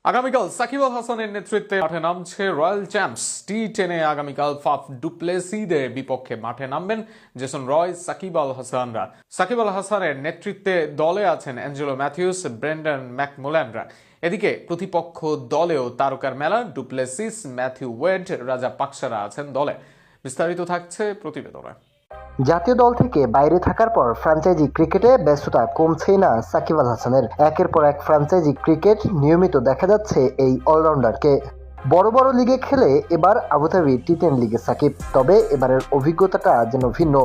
আগামীকাল সাকিব আল হাসানের নেতৃত্বে মাঠে নামছে রয়্যাল চ্যাম্পস টি10-এ। আগামীকাল ফাফ ডুপ্লেসিদের বিপক্ষে মাঠে নামবেন জেসন রয়, সাকিব আল হাসানরা। সাকিব আল হাসানের নেতৃত্বে দলে আছেন অ্যাঞ্জেলো ম্যাথিউস, ব্রেন্ডন ম্যাকমুলানরা। এদিকে প্রতিপক্ষ দলেও তারকার মেলা। ডুপ্লেসিস, ম্যাথিউ ওয়েড, রাজা পাকসারা আছেন দলে। বিস্তারিত থাকছে প্রতিবেদনে। জাতীয় দল থেকে বাইরে থাকার পর ফ্র্যাঞ্চাইজি ক্রিকেটে ব্যস্ততা কমছেই না সাকিব আল হাসানের। একের পর এক ফ্র্যাঞ্চাইজি ক্রিকেট নিয়মিত দেখা যাচ্ছে এই অলরাউন্ডারকে। বড় বড় লিগে খেলে এবার আবুধাবি টি10 লিগে সাকিব। তবে এবারের অভিজ্ঞতাটা যেন ভিন্ন।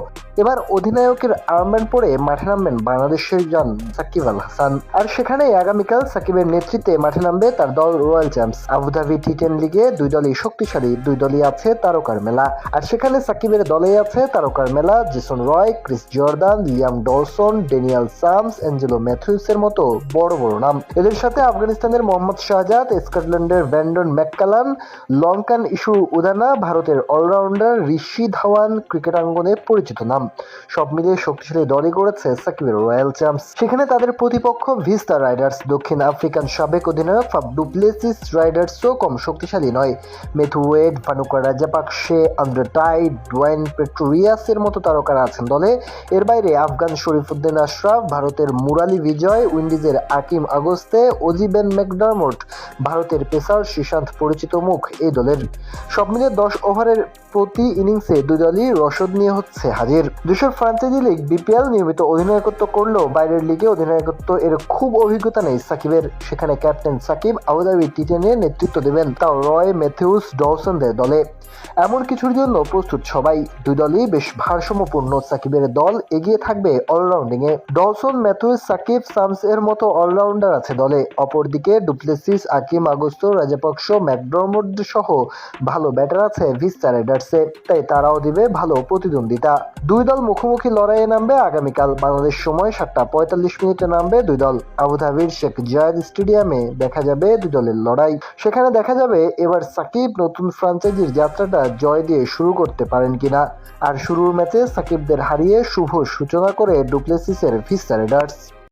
এবার অধিনায়কের আর্মব্যান্ড পরে মাঠে নামবেন বাংলাদেশের জন সাকিব আল হাসান। আর সেখানে আগামীকাল সাকিবের নেতৃত্বে মাঠে নামবে তার দল রয়্যাল চ্যাম্পস। আবুধাবি টি10 লিগে দুই দলই শক্তিশালী, দুই দলই আছে তারকার মেলা। আর সেখানে সাকিবের দলে আছে তারকার মেলা Jason Roy, Chris Jordan, Liam Dawson, Daniel Sams, Angelo ম্যাথিউসের মতো বড় বড় নাম। এদের সাথে আফগানিস্তানের মোহাম্মদ শাহজাদ, স্কটল্যান্ডের ব্র্যান্ডন ম্যাককালান, লঙ্কান ইস্যু উদানা, ভারতের অলরাউন্ডার ঋষি ধাওয়ান ক্রিকেটাঙ্গনে পরিচিত নাম। সব মিলিয়ে শক্তিশালী দলই গড়েছে সাকিবের রয়্যাল চ্যাম্পস। সেখানে তাদের প্রতিপক্ষ ভিস্তা রাইডার্স। দক্ষিণ আফ্রিকান সাবেক অধিনায়ক ফাফ ডুপ্লেসিস রাইডার্সও কম শক্তিশালী নয়। Matthew Wade, Bhanuka Rajapaksa, Andre Tait, Dwaine পেট্রোরিয়াসের মতো তারকারা আছেন দলে। এর বাইরে আফগান শরীফুদ্দিন আশরাফ, ভারতের মুরালি বিজয়, উইন্ডিজের আকিম আগস্তে, ওজি বেন ম্যাকডারমট, ভারতের পেসার শ্রীশান্ত পরিচিত মুখ এই দলের। সব মিলিয়ে 10 ওভারের প্রতি ইনিংসে দুই দলই রসদ নিয়ে হচ্ছে হাজির। দেশের ফ্র্যাঞ্চাইজি লিগ বিপিএল নিয়মিত অধিনায়কত্ব করলেও বাইরের লিগে অধিনায়কত্ব এর খুব অভিজ্ঞতা নেই সাকিবের। সেখানে ক্যাপ্টেন সাকিব আবুধাবি টি10-এ নেতৃত্ব দেবেন, তাও রয়, ম্যাথিউস, ডলসনদের দলে। এমন কিছুর জন্য প্রস্তুত সবাই। দুই দলই বেশ ভারসাম্যপূর্ণ। সাকিবের দল এগিয়ে থাকবে অলরাউন্ডিংয়ে। ডলসন, ম্যাথিউস, সাকিব, সামস এর মতো অলরাউন্ডার আছে দলে। অপরদিকে ডুপ্লেসিস, আকিম আগস্তো, রাজাপাকস, ম্যাকডারমট সহ ভালো ব্যাটার আছে ভিস্তা রাইডার্সে। তাই তারাও দিবে ভালো প্রতিদ্বন্দ্বিতা। দুই দল মুখোমুখি লড়াইয়ে নামবে আগামীকাল। বাংলাদেশ সময় 7:45 নামবে দুই দল। আবুধাবির শেখ জায়েদ স্টেডিয়ামে দেখা যাবে দুই দলের লড়াই। সেখানে দেখা যাবে এবার সাকিব নতুন ফ্র্যাঞ্চাইজির যাত্রাটা জয় দিয়ে শুরু করতে পারেন কিনা। আর শুরুর ম্যাচে সাকিবদের হারিয়ে শুভ সূচনা করে ডুপ্লেসিসের ভিস্তা রাইডার্স।